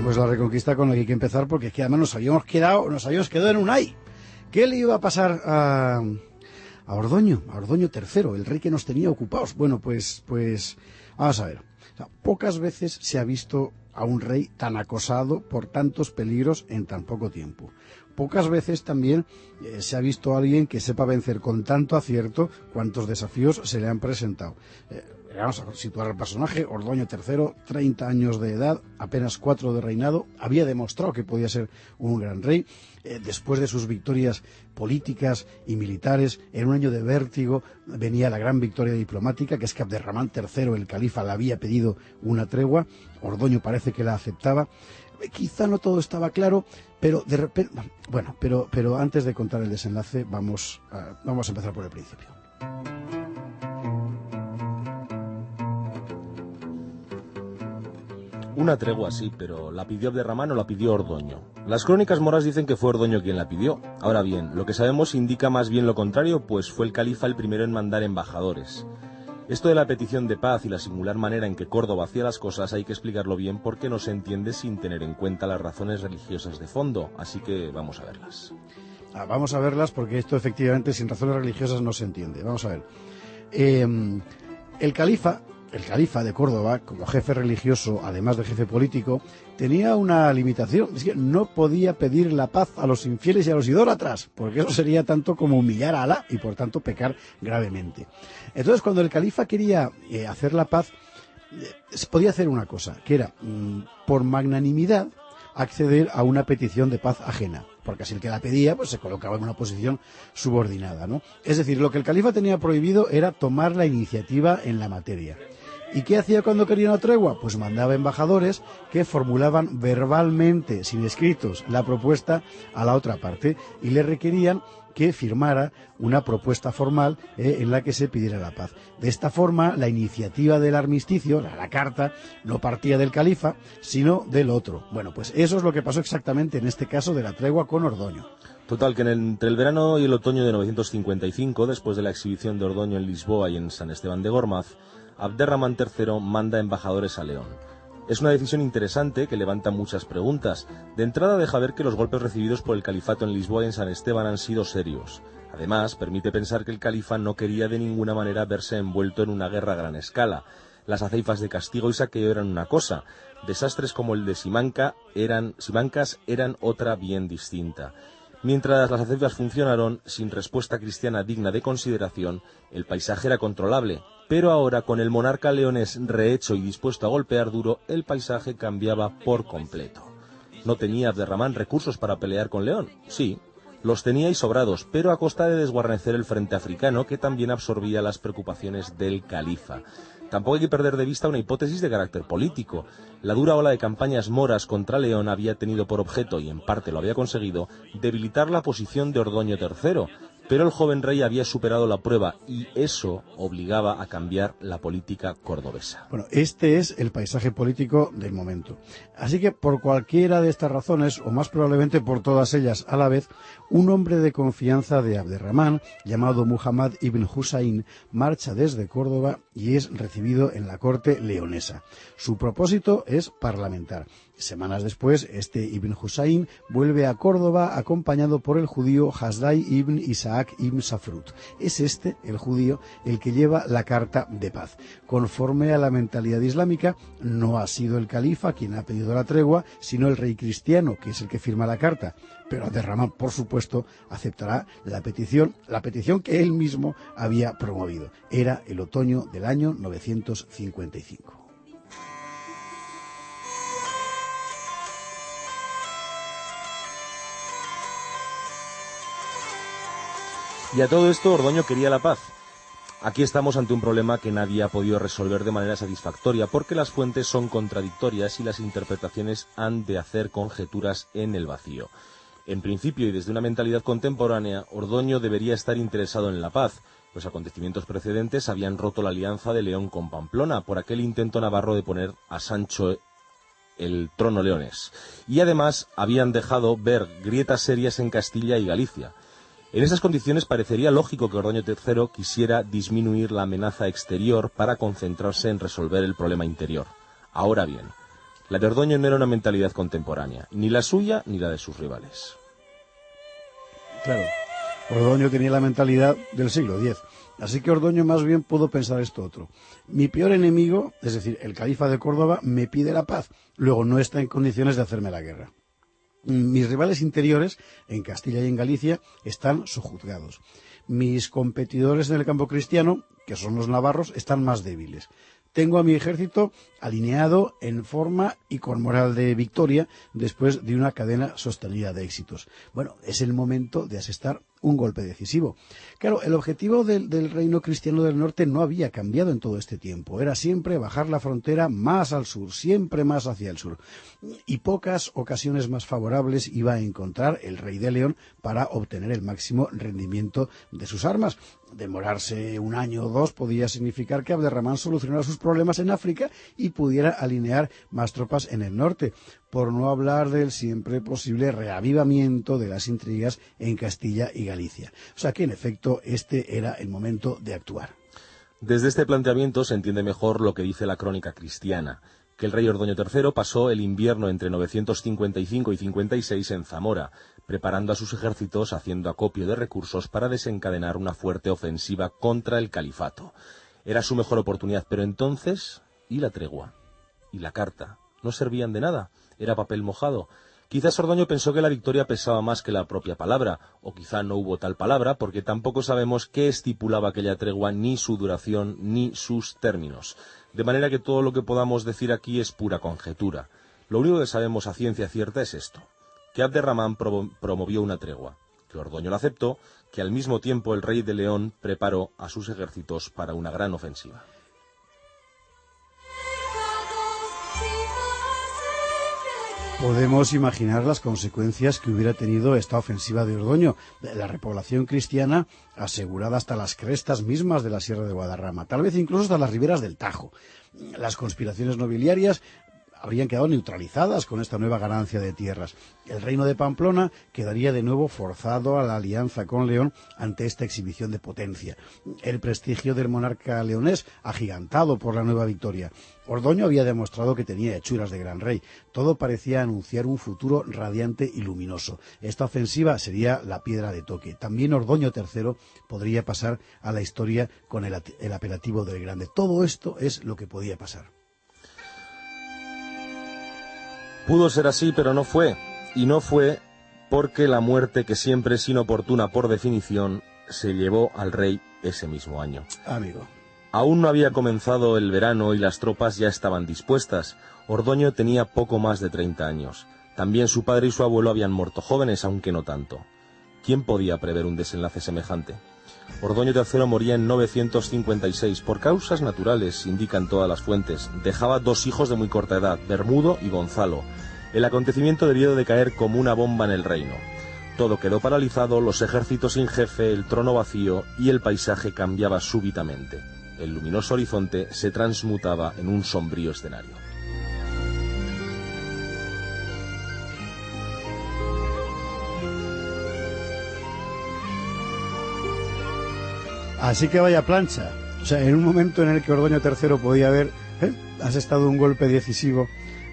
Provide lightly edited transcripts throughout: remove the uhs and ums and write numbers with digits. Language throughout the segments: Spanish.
Pues la Reconquista con la que hay que empezar, porque es que además nos habíamos quedado en Unai. ¿Qué le iba a pasar a Ordoño III, el rey que nos tenía ocupados? Bueno, pues vamos a ver. O sea, pocas veces se ha visto a un rey tan acosado por tantos peligros en tan poco tiempo. Pocas veces también se ha visto a alguien que sepa vencer con tanto acierto cuantos desafíos se le han presentado. Vamos a situar al personaje. Ordoño III, 30 años de edad, apenas 4 de reinado, había demostrado que podía ser un gran rey. Después de sus victorias políticas y militares, en un año de vértigo venía la gran victoria diplomática, que es que Abderramán III, el califa, le había pedido una tregua. Ordoño parece que la aceptaba. Quizá no todo estaba claro, pero de repente... Bueno, pero antes de contar el desenlace, vamos a empezar por el principio. Una tregua sí, pero ¿la pidió Abderramán o la pidió Ordoño? Las crónicas moras dicen que fue Ordoño quien la pidió. Ahora bien, lo que sabemos indica más bien lo contrario, pues fue el califa el primero en mandar embajadores. Esto de la petición de paz y la singular manera en que Córdoba hacía las cosas hay que explicarlo bien porque no se entiende sin tener en cuenta las razones religiosas de fondo, así que vamos a verlas. Vamos a verlas porque esto efectivamente sin razones religiosas no se entiende. Vamos a ver. El califa de Córdoba, como jefe religioso, además de jefe político, tenía una limitación. Es que no podía pedir la paz a los infieles y a los idólatras, porque eso sería tanto como humillar a Alá y por tanto pecar gravemente. Entonces, cuando el califa quería hacer la paz, podía hacer una cosa, que era, por magnanimidad, acceder a una petición de paz ajena, porque así el que la pedía pues se colocaba en una posición subordinada, ¿no? Es decir, lo que el califa tenía prohibido era tomar la iniciativa en la materia. ¿Y qué hacía cuando quería una tregua? Pues mandaba embajadores que formulaban verbalmente, sin escritos, la propuesta a la otra parte y le requerían que firmara una propuesta formal en la que se pidiera la paz. De esta forma, la iniciativa del armisticio, la carta, no partía del califa, sino del otro. Bueno, pues eso es lo que pasó exactamente en este caso de la tregua con Ordoño. Total, que entre el verano y el otoño de 955, después de la exhibición de Ordoño en Lisboa y en San Esteban de Gormaz, Abderramán III manda embajadores a León. Es una decisión interesante que levanta muchas preguntas. De entrada deja ver que los golpes recibidos por el califato en Lisboa y en San Esteban han sido serios. Además, permite pensar que el califa no quería de ninguna manera verse envuelto en una guerra a gran escala. Las aceifas de castigo y saqueo eran una cosa, desastres como el de Simancas eran otra bien distinta. Mientras las aceifas funcionaron, sin respuesta cristiana digna de consideración, el paisaje era controlable. Pero ahora, con el monarca leonés rehecho y dispuesto a golpear duro, el paisaje cambiaba por completo. ¿No tenía Abderramán recursos para pelear con León? Sí, los tenía y sobrados, pero a costa de desguarnecer el frente africano, que también absorbía las preocupaciones del califa. Tampoco hay que perder de vista una hipótesis de carácter político. La dura ola de campañas moras contra León había tenido por objeto, y en parte lo había conseguido, debilitar la posición de Ordoño III. Pero el joven rey había superado la prueba y eso obligaba a cambiar la política cordobesa. Bueno, este es el paisaje político del momento. Así que por cualquiera de estas razones, o más probablemente por todas ellas a la vez, un hombre de confianza de Abderramán, llamado Muhammad ibn Husayn, marcha desde Córdoba y es recibido en la corte leonesa. Su propósito es parlamentar. Semanas después, este Ibn Husayn vuelve a Córdoba acompañado por el judío Hasdai ibn Isaac ibn Safrut. Es este, el judío, el que lleva la carta de paz. Conforme a la mentalidad islámica, no ha sido el califa quien ha pedido la tregua, sino el rey cristiano, que es el que firma la carta. Pero Abderramán, por supuesto, aceptará la petición que él mismo había promovido. Era el otoño del año 955. Y a todo esto Ordoño quería la paz. Aquí estamos ante un problema que nadie ha podido resolver de manera satisfactoria, porque las fuentes son contradictorias y las interpretaciones han de hacer conjeturas en el vacío. En principio, y desde una mentalidad contemporánea, Ordoño debería estar interesado en la paz. Los acontecimientos precedentes habían roto la alianza de León con Pamplona por aquel intento navarro de poner a Sancho el trono leonés. Y además habían dejado ver grietas serias en Castilla y Galicia. En esas condiciones parecería lógico que Ordoño III quisiera disminuir la amenaza exterior para concentrarse en resolver el problema interior. Ahora bien, La de Ordoño no era una mentalidad contemporánea, ni la suya ni la de sus rivales. Claro, Ordoño tenía la mentalidad del siglo X, así que Ordoño más bien pudo pensar esto otro. Mi peor enemigo, es decir, el califa de Córdoba, me pide la paz, luego no está en condiciones de hacerme la guerra. Mis rivales interiores, en Castilla y en Galicia, están sojuzgados. Mis competidores en el campo cristiano, que son los navarros, están más débiles. Tengo a mi ejército alineado en forma y con moral de victoria después de una cadena sostenida de éxitos. Bueno, es el momento de asestar un golpe decisivo. Claro, el objetivo del reino cristiano del norte no había cambiado en todo este tiempo. Era siempre bajar la frontera más al sur, siempre más hacia el sur. Y pocas ocasiones más favorables iba a encontrar el rey de León para obtener el máximo rendimiento de sus armas. Demorarse un año o dos podía significar que Abderramán solucionara sus problemas en África y pudiera alinear más tropas en el norte, por no hablar del siempre posible reavivamiento de las intrigas en Castilla y Galicia. O sea que, en efecto, este era el momento de actuar. Desde este planteamiento se entiende mejor lo que dice la crónica cristiana, que el rey Ordoño III pasó el invierno entre 955 y 56 en Zamora, preparando a sus ejércitos, haciendo acopio de recursos para desencadenar una fuerte ofensiva contra el califato. Era su mejor oportunidad, pero entonces, ¿y la tregua? ¿Y la carta? ¿No servían de nada? Era papel mojado. Quizás Ordoño pensó que la victoria pesaba más que la propia palabra, o quizá no hubo tal palabra, porque tampoco sabemos qué estipulaba aquella tregua, ni su duración, ni sus términos. De manera que todo lo que podamos decir aquí es pura conjetura. Lo único que sabemos a ciencia cierta es esto, que Abderramán promovió una tregua, que Ordoño la aceptó, que al mismo tiempo el rey de León preparó a sus ejércitos para una gran ofensiva. Podemos imaginar las consecuencias que hubiera tenido esta ofensiva de Ordoño, la repoblación cristiana asegurada hasta las crestas mismas de la Sierra de Guadarrama, tal vez incluso hasta las riberas del Tajo. Las conspiraciones nobiliarias habrían quedado neutralizadas con esta nueva ganancia de tierras. El reino de Pamplona quedaría de nuevo forzado a la alianza con León ante esta exhibición de potencia. El prestigio del monarca leonés agigantado por la nueva victoria. Ordoño había demostrado que tenía hechuras de gran rey. Todo parecía anunciar un futuro radiante y luminoso. Esta ofensiva sería la piedra de toque. También Ordoño III podría pasar a la historia con el apelativo del Grande. Todo esto es lo que podía pasar. Pudo ser así, pero no fue. Y no fue porque la muerte, que siempre es inoportuna por definición, se llevó al rey ese mismo año. Amigo. Aún no había comenzado el verano y las tropas ya estaban dispuestas. Ordoño tenía poco más de 30 años. También su padre y su abuelo habían muerto jóvenes, aunque no tanto. ¿Quién podía prever un desenlace semejante? Ordoño III moría en 956 por causas naturales, indican todas las fuentes. Dejaba 2 hijos de muy corta edad, Bermudo y Gonzalo. El acontecimiento debió de caer como una bomba en el reino. Todo quedó paralizado, los ejércitos sin jefe, el trono vacío y el paisaje cambiaba súbitamente. El luminoso horizonte se transmutaba en un sombrío escenario. Así que vaya plancha. O sea, en un momento en el que Ordoño III podía haber asestado un golpe decisivo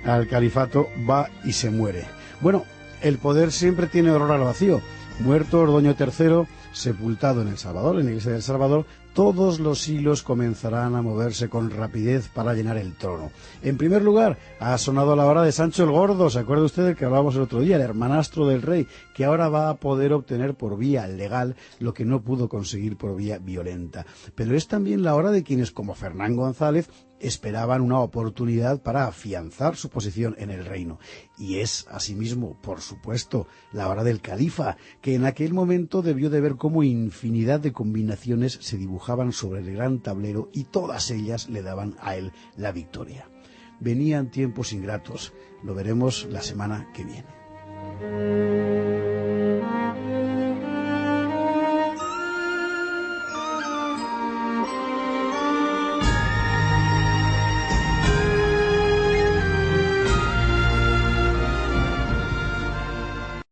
al califato, va y se muere. Bueno, el poder siempre tiene olor al vacío. Muerto Ordoño III, sepultado en El Salvador, en la iglesia de El Salvador, todos los hilos comenzarán a moverse con rapidez para llenar el trono. En primer lugar, ha sonado la hora de Sancho el Gordo, ¿se acuerda usted del que hablábamos el otro día, el hermanastro del rey, que ahora va a poder obtener por vía legal lo que no pudo conseguir por vía violenta? Pero es también la hora de quienes, como Fernán González, esperaban una oportunidad para afianzar su posición en el reino. Y es, asimismo, por supuesto, la hora del califa, que en aquel momento debió de ver cómo infinidad de combinaciones se dibujaban sobre el gran tablero y todas ellas le daban a él la victoria. Venían tiempos ingratos, lo veremos la semana que viene.